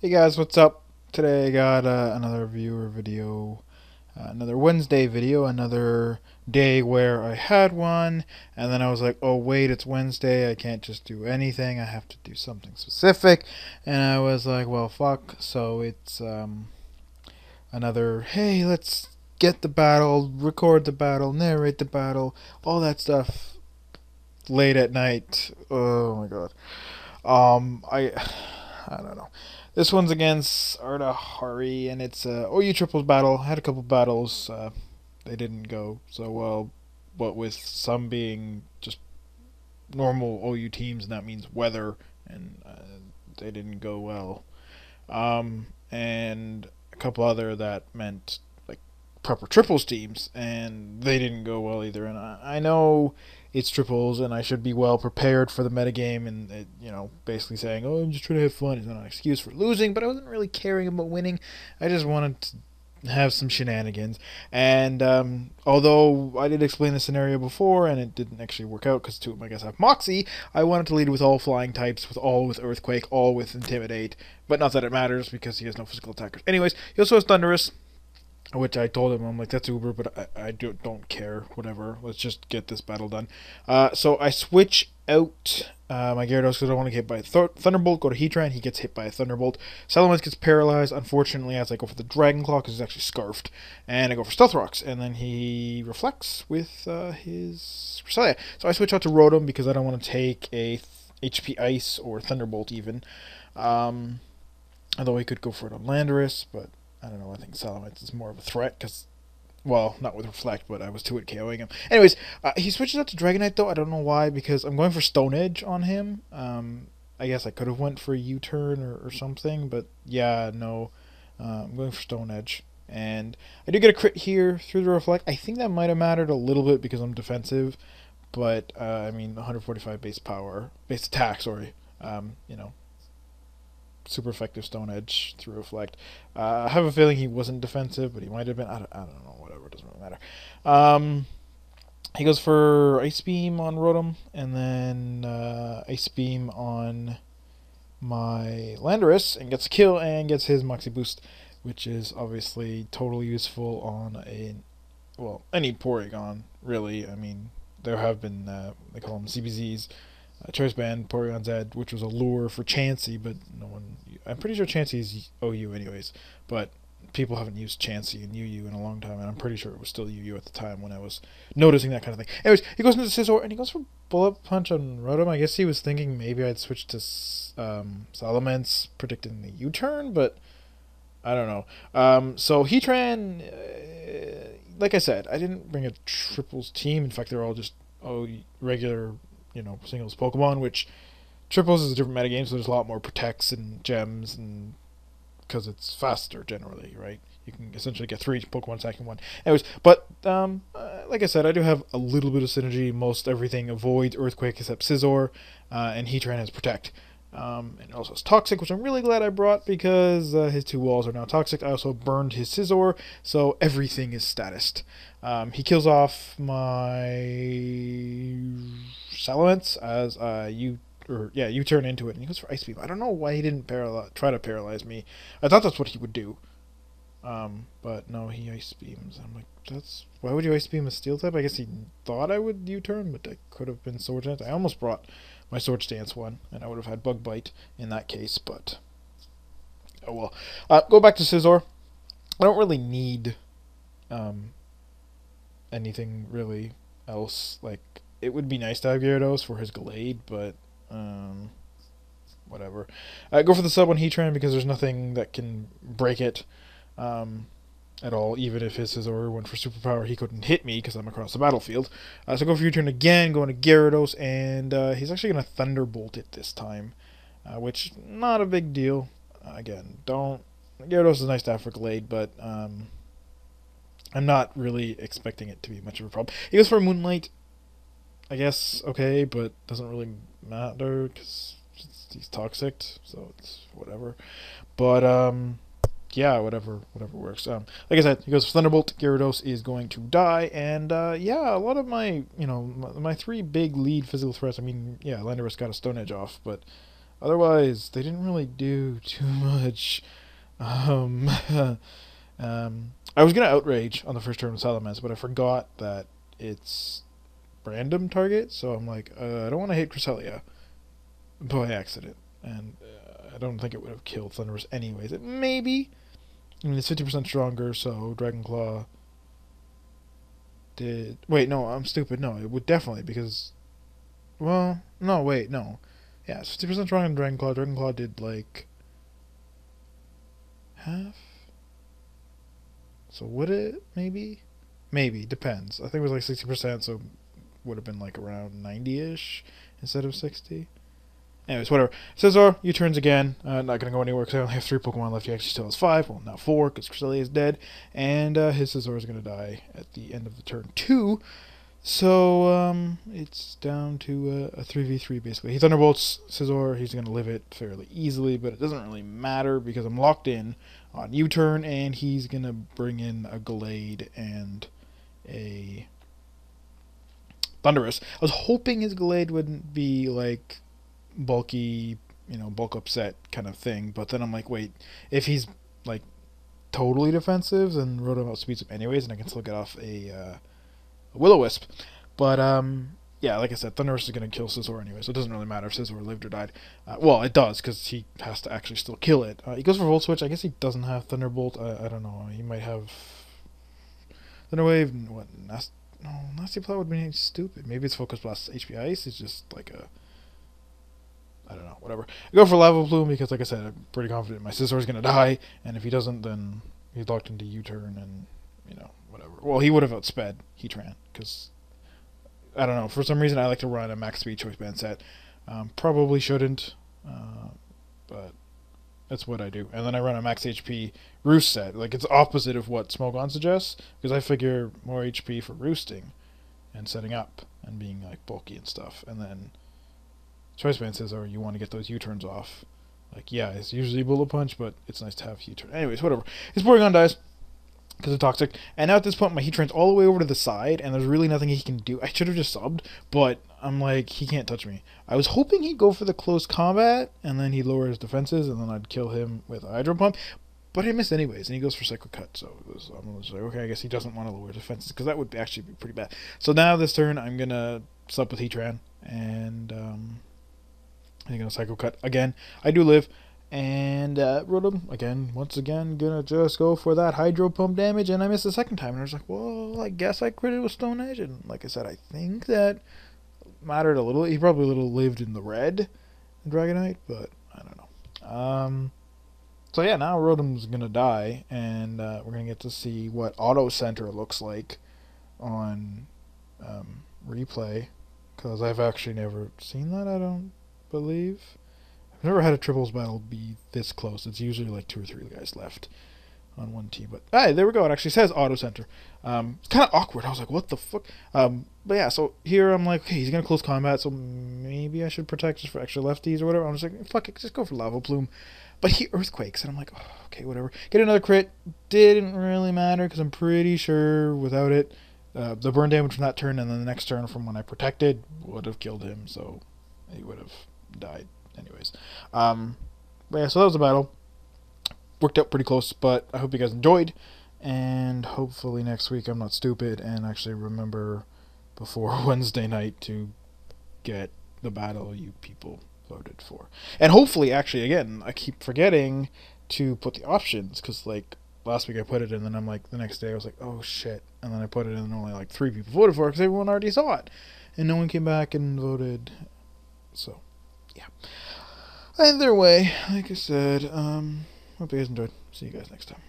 Hey guys, what's up? Today I got another viewer video, another Wednesday video, another day where I had one, and then I was like, oh wait, it's Wednesday, I can't just do anything, I have to do something specific, and I was like, well fuck, so it's another, hey, let's get the battle, record the battle, narrate the battle, all that stuff late at night. Oh my god. I don't know. This one's against Artahi, and it's a OU triples battle. Had a couple battles. They didn't go so well, but with some being just normal OU teams, and that means weather, and they didn't go well. And a couple other that meant like proper triples teams, and they didn't go well either. And I know it's triples, and I should be well prepared for the metagame, and basically saying, "Oh, I'm just trying to have fun." It's not an excuse for losing, but I wasn't really caring about winning. I just wanted to have some shenanigans. And although I did explain the scenario before, and it didn't actually work out because two of my guys have Moxie, I wanted to lead with all flying types, with Earthquake, all with Intimidate. But not that it matters because he has no physical attackers. Anyways, he also has Thunderous, which I told him, I'm like, that's Uber, but I don't care, whatever, let's just get this battle done. So I switch out my Gyarados because I don't want to get hit by a Thunderbolt, go to Heatran, he gets hit by a Thunderbolt. Salamence gets paralyzed, unfortunately, as I go for the Dragon Claw because he's actually Scarfed, and I go for Stealth Rocks, and then he reflects with his Cresselia. So I switch out to Rotom because I don't want to take a HP Ice or Thunderbolt even. Although he could go for it on Landorus, but I don't know, I think Salamence is more of a threat because, well, not with Reflect, but I was 2-hit KOing him. Anyways, he switches out to Dragonite though. I don't know why, because I'm going for Stone Edge on him. I guess I could have went for a U-turn or something, but yeah, no. I'm going for Stone Edge. And I do get a crit here through the Reflect. I think that might have mattered a little bit because I'm defensive, but I mean, 145 base attack, sorry. Super effective Stone Edge through Reflect. I have a feeling he wasn't defensive, but he might have been. I don't know. Whatever. It doesn't really matter. He goes for Ice Beam on Rotom, and then Ice Beam on my Landorus, and gets a kill and gets his Moxie Boost, which is obviously totally useful on any Porygon, really. I mean, there have been, they call them CBZs, Choice Band, Porygon Z, which was a lure for Chansey, but no one. I'm pretty sure Chansey is OU anyways, but people haven't used Chansey and UU in a long time, and I'm pretty sure it was still UU at the time when I was noticing that kind of thing. Anyways, he goes into Scizor, and he goes for Bullet Punch on Rotom. I guess he was thinking maybe I'd switch to Salamence, predicting the U-turn, but I don't know. So Heatran, like I said, I didn't bring a triples team. In fact, they're all just regular, singles Pokemon, which triples is a different metagame, so there's a lot more protects and gems, and because it's faster generally, right? You can essentially get 3 Pokemon attacking one. Anyways, but like I said, I do have a little bit of synergy. Most everything avoids Earthquake except Scizor, and Heatran has Protect. And it also has Toxic, which I'm really glad I brought because his 2 walls are now Toxic. I also burned his Scizor, so everything is statused. He kills off my Salamence as you turn into it, and he goes for Ice Beam. I don't know why he didn't try to paralyze me. I thought that's what he would do. But no, he Ice Beams. I'm like, why would you Ice Beam a Steel type? I guess he thought I would U-turn, but that could have been Sword Dance. I almost brought my Sword Dance one, and I would have had Bug Bite in that case, but oh well. Go back to Scizor. I don't really need anything really else. Like, it would be nice to have Gyarados for his Glade, but whatever. I go for the sub on Heatran because there's nothing that can break it at all. Even if his Scizor went for Superpower, he couldn't hit me because I'm across the battlefield. So go for U-turn again, going to Gyarados, and he's actually going to Thunderbolt it this time, which, not a big deal. Again, Gyarados is nice to have for Glade, but I'm not really expecting it to be much of a problem. He goes for Moonlight. I guess okay, but doesn't really matter because he's Toxic, so it's whatever. But yeah, whatever works. Like I said, he goes for Thunderbolt. Gyarados is going to die, and yeah, a lot of my my 3 big lead physical threats. I mean, yeah, Landorus got a Stone Edge off, but Otherwise, they didn't really do too much. Um, I was gonna outrage on the first turn with Salamence, but I forgot that it's random target, so I'm like, I don't want to hit Cresselia by accident, and I don't think it would have killed Thunderous anyways. It maybe. I mean, it's 50% stronger, so Dragon Claw did. Wait, no, I'm stupid. No, it would definitely because. Well, no, wait, no. Yeah, it's 50% stronger than Dragon Claw. Dragon Claw did like half. So would it maybe? Maybe depends. I think it was like 60%, so would have been like around 90ish instead of 60. Anyways, whatever. Scizor, U-turns again. Not gonna go anywhere because I only have 3 Pokemon left. He actually still has 5. Well, now 4 because Cresselia is dead, and his Scizor is gonna die at the end of the turn 2. So it's down to a 3v3 basically. He Thunderbolts Scizor. He's gonna live it fairly easily, but it doesn't really matter because I'm locked in on U-turn, and he's gonna bring in a Gallade and a Thundurus. I was hoping his Gallade wouldn't be like bulky, bulk upset kind of thing, but then I'm like, wait, if he's like totally defensive, then Rotom outspeeds him anyways, and I can still get off a Will-O-Wisp. But yeah, like I said, Thundurus is going to kill Scizor anyway, so it doesn't really matter if Scizor lived or died. Well, it does, because he has to actually still kill it. He goes for Volt Switch. I guess he doesn't have Thunderbolt. I don't know. He might have Thunder Wave. What? No, Nasty Plot would be stupid. Maybe it's Focus Blast HP Ice. It's just like a... I don't know, whatever. I go for Lava Plume because, like I said, I'm pretty confident my Scizor is going to die, and if he doesn't, then he's locked into U-turn and, whatever. Well, he would have outsped Heatran, because, I don't know, for some reason I like to run a max speed choice band set. Probably shouldn't, but that's what I do. And then I run a max HP Roost set. Like, it's opposite of what Smogon suggests, because I figure more HP for roosting and setting up and being, like, bulky and stuff, and then Choice Band says, or you want to get those U-turns off. Like, yeah, it's usually Bullet Punch, but it's nice to have U-turn. Anyways, whatever. His Porygon dies because it's toxic. And now at this point, my Heatran's all the way over to the side, and there's really nothing he can do. I should have just subbed, but I'm like, he can't touch me. I was hoping he'd go for the close combat, and then he'd lower his defenses, and then I'd kill him with a Hydro Pump. But I missed anyways, and he goes for Psycho Cut. So I'm just like, okay, I guess he doesn't want to lower defenses, because that would actually be pretty bad. So now this turn, I'm going to sub with Heatran, and I'm going to Psycho Cut again. I do live. And Rotom, again, once again, gonna just go for that Hydro Pump damage, and I missed the second time. And I was like, well, I guess I critted with Stone Edge. And like I said, I think that mattered a little. He probably a little lived in the red in Dragonite, but I don't know. So yeah, now Rotom's gonna die, and we're gonna get to see what Auto Center looks like on replay, because I've actually never seen that, I don't believe. I've never had a triples battle be this close. It's usually like 2 or 3 guys left on one team. But hey, there we go. It actually says Auto Center. It's kind of awkward. I was like, what the fuck? But yeah, so here I'm like, okay, he's going to close combat, so maybe I should protect just for extra lefties or whatever. I'm just like, fuck it, just go for Lava Plume. But he Earthquakes, and I'm like, oh, okay, whatever. Get another crit. Didn't really matter, because I'm pretty sure without it, the burn damage from that turn and then the next turn from when I protected would have killed him, so he would have died. Anyways, but yeah, so that was the battle. Worked out pretty close, but I hope you guys enjoyed, and hopefully next week I'm not stupid and actually remember before Wednesday night to get the battle you people voted for. And hopefully, actually, again, I keep forgetting to put the options, because like last week I put it in, and then I'm like, the next day I was like, oh shit, and then I put it in and only like 3 people voted for it because everyone already saw it, and no one came back and voted. So yeah. Either way, like I said, hope you guys enjoyed. See you guys next time.